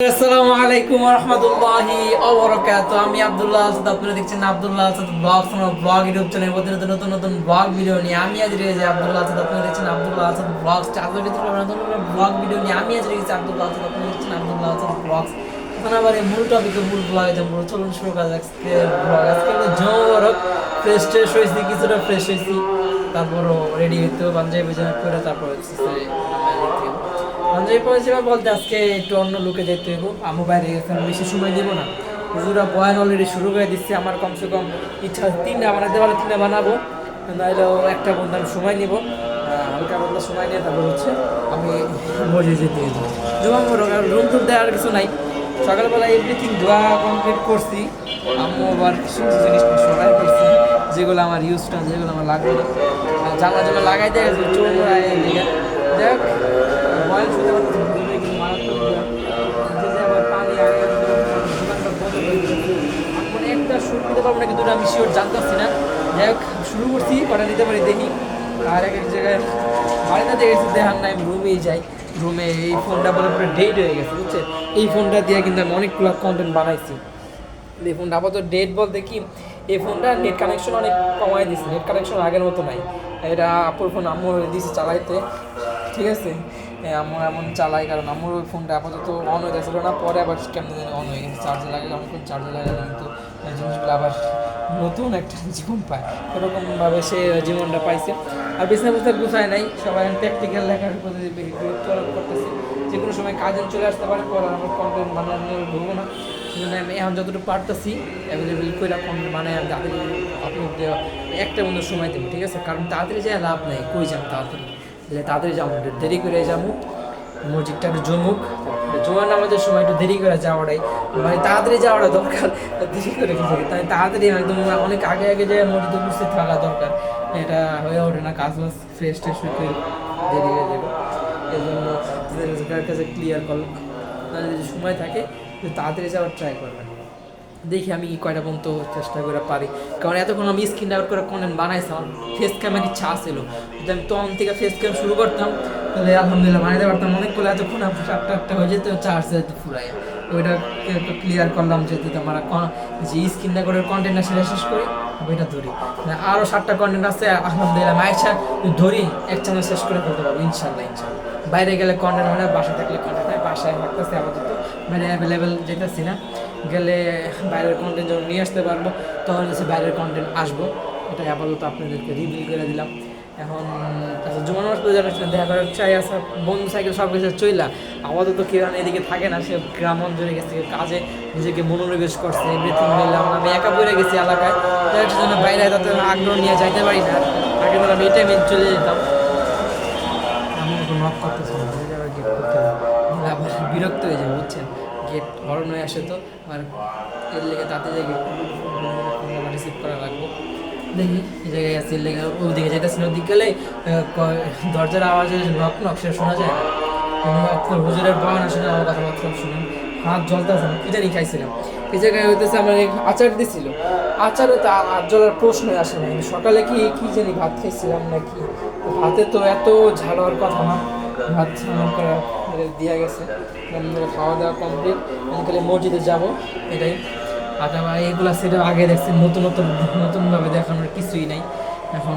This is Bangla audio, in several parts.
আসসালামু আলাইকুম ওয়া রাহমাতুল্লাহি ওয়া বারাকাতুহু। আমি আব্দুল্লাহ আসাদ, আপনারা দেখছেন আব্দুল্লাহ আসাদ ব্লগস, আমার ব্লগ ইউটিউব চ্যানেল প্রতিনিয়ত নতুন নতুন ব্লগ ভিডিও নিয়ে আমি আজ রয়েছি আব্দুল্লাহ আসাদ, আপনারা দেখছেন আব্দুল্লাহ আসাদ ব্লগস। চাঁদের ভিতরে নতুন নতুন ব্লগ ভিডিও নিয়ে আমি আজ রয়েছি আব্দুল্লাহ আসাদ, আপনারা দেখছেন আব্দুল্লাহ আসাদ ব্লগস। এখন আবার এই মূল টপিকে মূল ব্লগে যাবো, চলুন শুরু করা যাক আজকে ব্লগ। আজকে জোর ফ্রেশ ট্রেশ হয়েছি, কিছুটা ফ্রেশ হয়েছি, তারপরও রেডি হইতে পাঞ্জাবি পাজামা করে তারপর হচ্ছে পাঞ্জাবি পাজামা বলতে আজকে একটু অন্য লুকে যেতে হইব। আমু বাইরে গেছে, আমি বেশি সময় দিব না। হুজুরা বয়ান অলরেডি শুরু করে দিচ্ছে, আমার কমসে কম ইচ্ছা তিনটা বানাতে পারলে তিনটা বানাবো, নাহলেও একটা বন্ধু আমি সময় নিব, হালকা পাতলা সময় নিয়ে তারপর হচ্ছে আমি মসজিদে যেতে হইব। জমা রুম টুম দেওয়ার কিছু নাই, সকালবেলা এভরিথিং ধোয়া কমপ্লিট করছি। আম্মু আবার কিছু কিছু জিনিস সরাই করছি, যেগুলো আমার ইউজটা, যেগুলো আমার লাগবে না, জানার জন্য লাগাই দেয় চোর লেগে দেখ বয়ান শুনতে পারতেছি। একটা শুরু করতে পারবো না, কিন্তু আমি শিওর জানতেছি না। যাই হোক শুরু করছি, কটা নিতে পারি দেখি। আর এক এক জায়গায় বাড়িতে দেখেছি দেখার নাই, আমি রুমেই যাই। রুমে এই ফোনটা বলে পুরো ডেট হয়ে গেছে, বুঝছেন? এই ফোনটা দিয়ে কিন্তু আমি অনেকগুলো কন্টেন্ট বানাইছি। এই ফোনটা আপাতত ডেট বলতে কি, এই ফোনটা নেট কানেকশন অনেক কমাই দিচ্ছে, নেট কানেকশন আগের মতো নাই। এটা আপুর ফোন আম্মু দিয়েছি চালাইতে, ঠিক আছে? আম্মু এমন চালাই, কারণ আম্মুর ওই ফোনটা আপাতত অন হয়ে যাচ্ছিলো না, পরে আবার কেমন জানি অন হয়ে গেছে। চার্জে লাগে, অনেকক্ষণ চার্জে লাগে, কিন্তু এই জিনিসগুলো আবার নতুন একটা জীবন পায়, এরকমভাবে সে জীবনটা পাইছে। আর বিছনা বিছনা গুছায় নাই, সবাই প্র্যাকটিক্যাল লেখার প্রতি গুরুত্ব আরোপ করতেছি। যে কোনো সময় কাজে চলে আসতে পারে, পরে আমার কন্টেন্ট বানানো ঢুকবো না। সেজন্য আমি এখন যতটুকু পারতেছি অ্যাভেলেবেল করে কন্টেন্ট বানাই, আমি তাড়াতাড়ি আপলোড দেওয়া একটা বন্ধুর সময় দেবো, ঠিক আছে? কারণ তাড়াতাড়ি যায় লাভ নেই, কই যাবো তাড়াতাড়ি যাবো, দেরি করে যাবো, মসজিদটা একটু জমুক, জোয়ার নামাজের সময় একটু দেরি করে যাওয়াটাই, মানে তাড়াতাড়ি যাওয়াটা দরকার, দেরি করে তাই তাড়াতাড়ি একদম অনেক আগে আগে যায় মসজিদে উপস্থিত থাকা দরকার। এটা হয়ে ওঠে না, কাজ বাজ ফ্রেশ ট্রেশ হইতে দেরি হয়ে যাবে। এই জন্য আপনাদের কাছে ক্লিয়ার করলাম, তাহলে যদি সময় থাকে তাড়াতাড়ি যাওয়ার ট্রাই করবেন। দেখি আমি কয়টা পর্যন্ত চেষ্টা করে পারি, কারণ এতক্ষণ আমি স্ক্রিন আউট করে কন্টেন্ট বানাইছিলাম। ফেস ক্যামের ইচ্ছা ছিল, যদি আমি তখন থেকে ফেস ক্যাম শুরু করতাম তাহলে আলহামদুলিল্লাহ বানাইতে পারতাম অনেকগুলো। এতক্ষণ আপনার সাতটা হয়ে যেত, চার্জ যেত ফুরাই। ওইটা একটু ক্লিয়ার করলাম, যেহেতু আমরা যে স্ক্রিন রেকর্ডের কন্টেন্টটা সেটা শেষ করি, ওইটা ধরি। আরও 7টা কন্টেন্ট আছে, আলহামদুলিল্লাহ মাইশা ধরি এক চ্যানেল শেষ করে ফেলতে পারবো ইনশাল্লাহ। বাইরে গেলে কন্টেন্ট হয় না, বাসায় থাকলে কন্টেন্ট হয়। বাসায় থাকতেছে আপাতত, বাইরে অ্যাভেলেবেল যেতেছি না। গেলে বাইরের কন্টেন্ট যখন নিয়ে আসতে পারবো তখন হচ্ছে বাইরের কন্টেন্ট আসবো। এটা আপাতত আপনাদেরকে রিভিল করে দিলাম। এখন আচ্ছা, জুমার নামাজ পড়ে যাওয়ার দেখা করার চাই আছে, বন্ধু সাইকেল সব কিছু চইলা আপাতত কেউ এদিকে থাকে না, সে গ্রাম অঞ্চলে গেছে কাজে, নিজেকে মনোনিবেশ করছে, এভরিথিং মিললাম। আমি একা পড়ে গেছি এলাকায়, যার জন্য বাইরে তত আগ্রহ নিয়ে যাইতে পারি না। আগে ধর আমি এই টাইমে চলে যেতাম। আমি এখন নক করতেছি না, আবার বিরক্ত হয়ে যাবে, বুঝছেন? গেট হরণ হয়ে আসে তো, আর এর লেগে তাতে যে গেট রিসিভ করা লাগবে। দেখি এই জায়গায় আছে, এর লেগে ওদিকে যেতেছি না। ওদিকে গেলে দরজার আওয়াজে নক নক সেটা শোনা যায় না, আপনার হুজুরের বয়ান আসে না, আমার কথাবার্তা শুনেন। হাত জ্বলতেছে না, কি জানি খাইছিলাম। এই জায়গায় হইতেছে আমার আচার দিছিল, আচারে তো হাত জ্বলার প্রশ্নই আসে না। সকালে কি জানি ভাত খাইছিলাম নাকি, ভাতে তো এত ঝাল হওয়ার কথা না, ভাত দেওয়া গেছে। খাওয়া দাওয়া কমপ্লিট, খালি মসজিদে যাবো, এটাই। আর এইগুলো সেটা আগে দেখছি, নতুনভাবে দেখানোর কিছুই নাই। এখন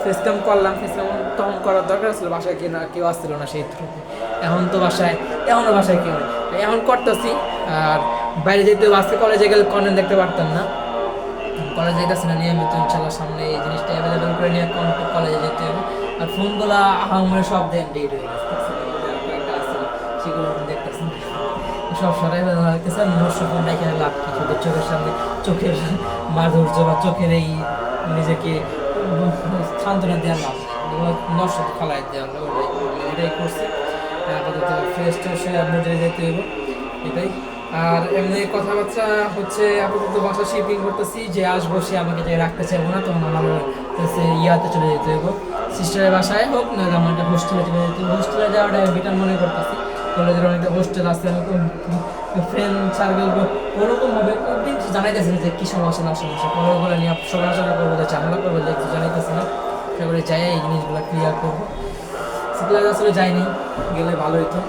ফেস ক্যাম করলাম, ফেস ক্যাম তখন করার দরকার ছিল, বাসায় কেউ আসছিল না সেই থ্রুতে। এখনও বাসায় কেউ নেই, এখন করতেছি। আর বাইরে যেতে আজকে কলেজে গেলে কন্টেন্ট দেখতে পারতাম না, কলেজে যেতেছি না নিয়মিত। ইনশাল্লাহ সামনে এই জিনিসটা অ্যাভেলেবেল করে নিয়ে কলেজে যেতে হবে। আর ফোনগুলো আহামরে সব ডেট হয়ে গেছে, সেগুলো দেখতেছি সব সরাই ফেলা লাগতেছে। নষ্ট ফোন দেখে লাভ কি, ছোটোর চোখের সামনে চোখের মাধুর্য বা চোখের এই নিজেকে সান্ত্বনা দেওয়ার লাভ, নষ্ট ফালাই দেওয়ার এটাই করছি। আপাতত ফ্রেশ ট্রেশ মজে যেতে হইব, এটাই। আর এমনি কথাবার্তা হচ্ছে, আপাতত বাসা শিপিং করতেছি, যে আসবো সে আমাকে যে রাখতে চাইবো না, তখন আমার ইয়াতে চলে যেতে হইব, সিস্টারের বাসায় হোক না, আমার একটা হোস্টেলে চলে যেতে হবে। হোস্টেলে যাওয়াটা বেটার মনে করতেছি, কলেজের অনেকটা হোস্টেল আছে, আমি ফ্রেন্ড সার্কেল ওরকমভাবে জানাইতেছি যে কী সমস্যা না সমস্যা, ওগুলো নিয়ে সমালোচনা করবো, যে ঝামেলা করবো, যে একটু জানাইতেছি না, সেগুলো যাই এই জিনিসগুলো ক্লিয়ার করবো। সেগুলো আসলে যাইনি, গেলে ভালো হইতো।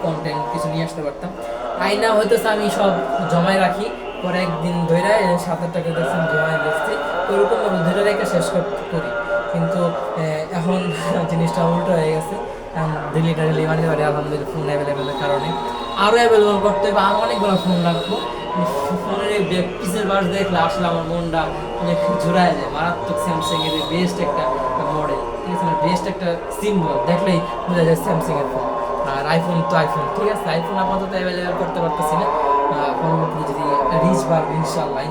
কন্টেন্ট কিছু নিয়ে আসতে পারতাম। আয়না হয়তো আমি সব জমায় রাখি, পরে একদিন ধরে 7-8 টাকা দেখছি জমায় দেখছি, ওইরকমভাবে ধরে রেখে শেষ করি। কিন্তু এখন জিনিসটা উল্টো হয়ে গেছে, ডিলিটারি মানি পারি আলহামদুলিল্লাহ ফোন অ্যাভেলেবেলের কারণে। আরও অ্যাভেলেবেল করতে হবে, আর অনেকগুলো ফোন রাখবো। ফোনের এই পিসের বাস দেখলে আসলে আমার মনটা অনেক জোড়ায় যায়। মারাত্মক স্যামসাংয়ের বেস্ট একটা মডেল, ঠিক আছে, বেস্ট একটা সিম্বল দেখলেই বোঝা যায় স্যামসাংয়ের ফোন। আর আইফোন তো আইফোন, ঠিক আছে, আইফোন আপাতত অ্যাভেলেবেল করতে পারতেছি না। পরবর্তীতে যদি রিচ বাড়বে ইনশাল্লাহ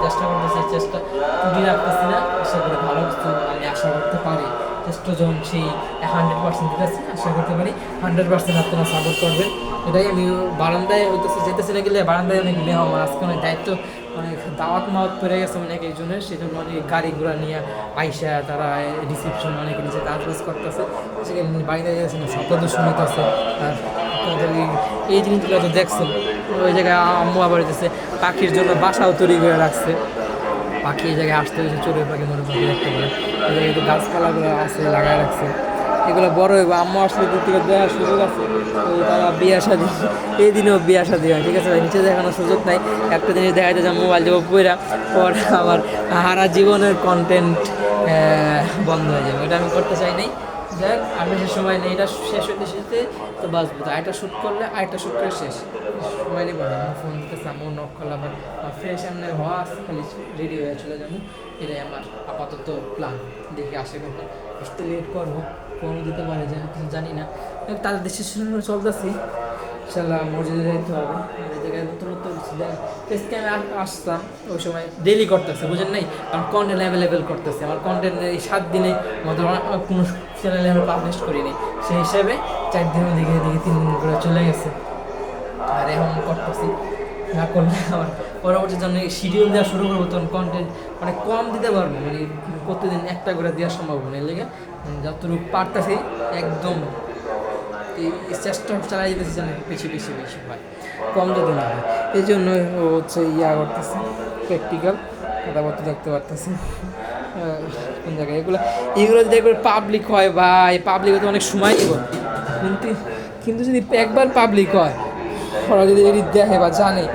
চেষ্টা করতেছি, চেষ্টা ত্রুটি রাখতেছি না। আশা করি ভালো কিছু আমি আশা করতে পারি। চেষ্টা যখন সেই 100% দিতেছি, আশা করতে পারি 100% আপনারা সাপোর্ট করবেন। এটাই আমি বারান্দায় হইতেছে যেতেছি না, গেলে বারান্দায় অনেক মেহমান আজকে, অনেক দায়িত্ব, অনেক দাওয়াত মাওয়াত পড়ে গেছে অনেক একজনের, সেই জন্য অনেক গাড়ি ঘোড়া নিয়ে আইসা তারা রিসেপশন অনেকে নিচে কাজ করতেছে, সেখানে বাড়িতে যাচ্ছে না, শব্দ দূষণ হইতেছে। আর এই জিনিসগুলো তো দেখছেন, ওই জায়গায় আম্মু আবার হইতেছে পাখির জন্য বাসাও তৈরি করে রাখছে। পাখি এই জায়গায় আসতে হয়েছে, চড়ুই পাখি মনে পাখি দেখতে পারে, এই জায়গায় একটু গাছপালাগুলো আছে লাগাই রাখছে, এগুলো বড় হইব। আম্মু আসলে দূর থেকে দেওয়ার সুযোগ আছে, তো তারা বিয়ে শাদী, এই দিনেও বিয়ে শাদী হয়, ঠিক আছে ভাই, নিচে দেখানোর সুযোগ নাই। একটা জিনিস দেখা যায় যে মোবাইল যাবো পইরা পর আমার সারা জীবনের কন্টেন্ট বন্ধ হয়ে যাবে, এটা আমি করতে চাই নাই। যাই হোক, আর বেশি সময় নেই, এটা শেষ হতে তো বাঁচবো, তো আরেকটা শ্যুট করলে আরেকটা শ্যুট করে শেষ, সময় নেই বলে আমার ফোন দিতেছে, আমার নক করলাম, ফ্রেশ এমনি হওয়া খালি রেডি হয়ে চলে যাবো, এটাই আমার আপাতত প্ল্যান। দেখি আসে কখন, আসতে লেট করবো, ফোন দিতে পারে যে কিছু জানি না, তাদের দেশের শুনে চলতেছি। ইনশাল্লাহ মসজিদে যেতে হবে, এই জায়গায় নতুন নতুন ফেসকে আমি আসতাম ওই সময় ডেইলি করতেছে, বুঝেন নাই, কারণ কন্টেন্ট অ্যাভেলেবেল করতেছে। আমার কন্টেন্ট এই 7 দিনে মতো কোনো চ্যানেলে আমি পাবলিশ করিনি, সেই হিসাবে 4 দিনের দিকে 3 দিন করে চলে গেছে, আর এখন করতেছি। না করলে আমার পরবর্তী জন্য শিডিউল দেওয়া শুরু করবো, তখন কন্টেন্ট মানে কম দিতে পারবো, মানে প্রতিদিন একটা করে দেওয়া সম্ভব না, এর লেগে যতটুকু পারতেছি একদম এই চেষ্টা চালাই যেতেছি যেন বেশি হয়, কম যদি না হয়। এই জন্য ও হচ্ছে করতেছে প্র্যাকটিক্যাল কথাবার্তা দেখতে পারতেছে কোন জায়গায় এগুলো যদি একবার পাবলিক হয় বা এই পাবলিক হতে অনেক সময় নিব, কিন্তু যদি একবার পাবলিক হয়, ওরা যদি এডিট দেখে বা জানে,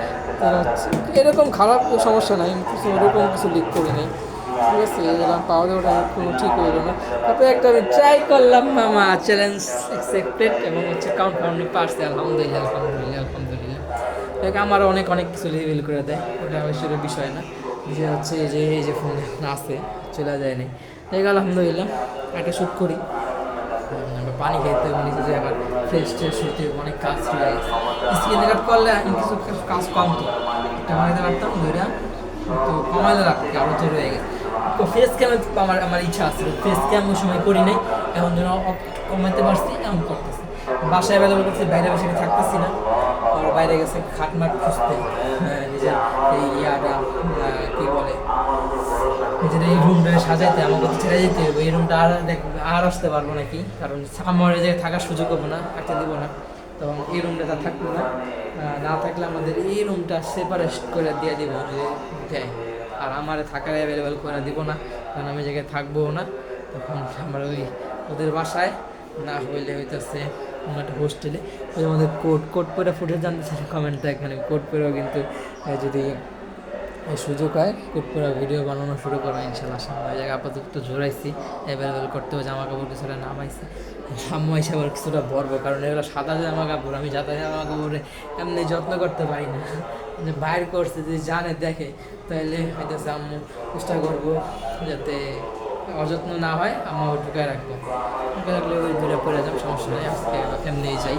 এরকম খারাপ সমস্যা নাই, কিছু ওরকম কিছু লিক করি নাই, ঠিক আছে, এগুলো পাওয়া যাওয়াটা কোনো ঠিক হইল না। তারপরে একটা আমি ট্রাই করলাম, মামা চ্যালেঞ্জ অ্যাকসেপ্টেড, এবং হচ্ছে কাউন্ট পারছে, আলহামদুলিল্লাহ। আমারও অনেক কিছু লেভেল করে দেয়, ওটা অবশ্যই বিষয় না, যে হচ্ছে এই যে ফোনে আছে চলে যায় নাই, আলহামদুলিল্লাহ। একটা শ্যুট করি, পানি খেতে হবে, নিচে যে আবার ফ্রেশ হতে অনেক কাজ চলে গেছে। স্ক্রিন রেকর্ড করলে আমি কিছু কাজ কমতো, এটা বানাইতে পারতাম ধরে, তো কমাইলে রাখতে আরও জোর হয়ে গেছে। তো ফেস ক্যামে আমার ইচ্ছা আছে, ফেস ক্যাম ওই সময় করি নাই, এখন যেন কমাইতে পারছি, এমন করতেছি। বাসায় অ্যাভেলেবল করছি, বাইরে বসে থাকতেছি না, আর বাইরে গেছে খাটমাট খুঁজতে, নিজের এই কী বলে, নিজের এই রুমটা সাজাইতে আমাকে ছেড়ে যেতে হবে, এই রুমটা আর আসতে পারবো নাকি, কারণ আমার এই জায়গায় থাকার সুযোগ হবো না, থাকতে দেবো না, তখন এই রুমটা তা থাকবো না থাকলে আমাদের এই রুমটা সেপারেট করে দিয়ে দিব দেয়, আর আমার থাকার অ্যাভেলেবেল করে দিব না, কারণ আমি জায়গায় থাকবো না, তখন আমার ওদের বাসায় না হইলে হইতেছে অন্য একটা হোস্টেলে, ওই আমাদের কোড পরে ফুটে জানতে চাই কমেন্ট এখানে, কোড পরেও কিন্তু যদি সুযোগ হয় কোড পরে ভিডিও বানানো শুরু করবো ইনশাল্লাহ। সামনে ওই জায়গায় আপাতত জোড়াইছি, অ্যাভেলেবেল করতে হবে, জামা কাপড় কিছুটা নামাইছি, সামনে এসে আবার কিছুটা ভরবো, কারণ এগুলো সাদা জামা কাপড়, আমি সাদা জামা কাপড়ে এমনি যত্ন করতে পারি না, যে বাইর করছে যদি জানে দেখে, তাহলে হয়তো আম্মু চেষ্টা করবো যাতে অযত্ন না হয়, আম্মু ঢুকায় রাখবো, ঢুকে রাখলে ওই দূরে পড়ে যাবে, সমস্যা নেই, আজকে এমনিই যাই।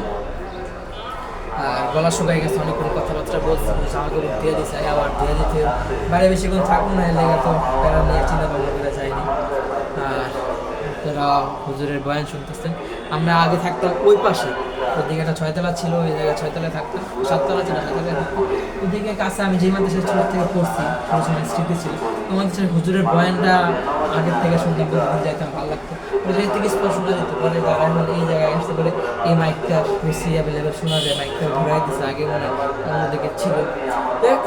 আর গলা শুকাই গেছে, অনেকক্ষণ কথাবার্তা বলছি, জামা কাপড় দিয়ে দিচ্ছে, আবার দিয়ে দিতে বাইরে বেশিক্ষণ থাকবো না, এলে তো প্যারা নিয়ে চিন্তা ভাবনা করে যায়নি। আর তারা হুজুরের বয়ান শুনতেছেন, আমরা আগে থাকতাম ওই পাশে, ওইদিকে একটা 6তলা ছিল, ওই জায়গায় 6তলায় থাকতাম, 7তলা ছিল 6তলায় থাকতাম, ওইদিকে কাছে আমি যে মাদ্রাসার ছোট থেকে পড়ছি, সেই সময় স্মৃতি ছিল, ওই মাদ্রাসার হুজুরের বয়ানটা আগের থেকে শুনতে প্রতিদিন যাইতাম, ভালো লাগতো, ওই জায়গা থেকে স্পষ্ট শোনা যেত, পরে তারা এখন এই জায়গায় আসতে পারে, এই মাইকটা বেশি অ্যাভেলেবেল শোনা যায়, মাইকটা ঘুরাই দিচ্ছে, আগে মনে হয় অন্যদিকে ছিল। দেখ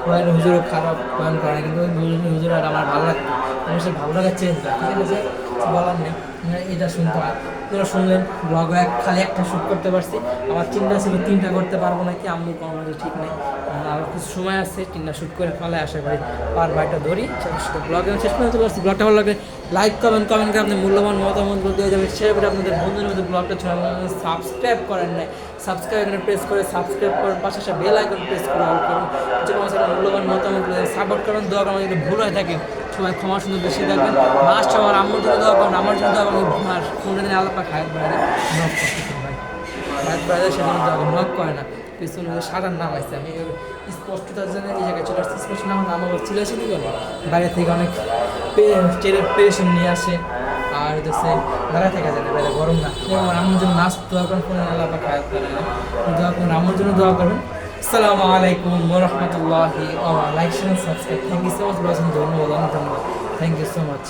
বয়ান হুজুরও খারাপ বয়ান করে না, কিন্তু ওই হুজুর আর আমার ভালো লাগতো, আমার সে ভালো লাগার চেঞ্জ, ঠিক আছে। বলার নেই, এটা শুনতে হয়। আপনারা শুনলেন ব্লগ খালি একটা শ্যুট করতে পারছি, আমার চিন্তা ছিল 3টা করতে পারবো নাকি, আম্মু কোনো ঠিক নেই, আরও কিছু সময় আছে, 3টা শ্যুট করে ফেলে আশা করি পার বাইটা ধরি। ব্লগে শেষ পর্যন্ত চলে আসছি। ব্লগটা ভালো লাগলে লাইক কমেন্ট করে আপনার মূল্যবান মতামতগুলো দিয়ে যাবেন, শেয়ার করে আপনাদের বন্ধুদের মধ্যে ব্লগটা সাবস্ক্রাইব করেন নাই, সাবস্ক্রাইব এখানে প্রেস করে সাবস্ক্রাইব করেন, পাশে বেল আইকন প্রেস করে অল করুন, যে কোনো সাথে মূল্যবান মতামতগুলো সাপোর্ট করেন, দোয়া করেন, যদি ভুল হয়ে থাকে সবাই ক্ষমা সুন্দর বেশি থাকবেন। লাস্ট আমার আম্মুর জন্য দোয়া করেন, আমার জন্য দোয়া করেন, আর ফোনটা দিন আলাপা খায়াত বেড়ায় নক করতেছেন ভাই, খায়াত বেড়ায় সেজন্য দোয়া করেন, নক করে না, পিছনে সারার নাম আছে, আমি স্পষ্টতার জন্য এই জায়গায় চলে আসছি, স্পষ্ট নাম আবার চিলাচিলি করে বাইরে থেকে অনেক পেশেন্ট নিয়ে আসে, আর হচ্ছে দাঁড়া থেকে যায় না, বাইরে গরম না, আমার আম্মুর জন্য নাচ দোয়া করেন, ফোনে আলাপা খায়াত বেড়ায় না, দোয়া করেন, আমার জন্য দোয়া করবেন। আসসালামু আলাইকুম ওয়া রাহমাতুল্লাহি ওয়া বারাকাতুহু। Like share subscribe, thank you so much, ধন্যবাদ, থ্যাংক ইউ সো মাচ।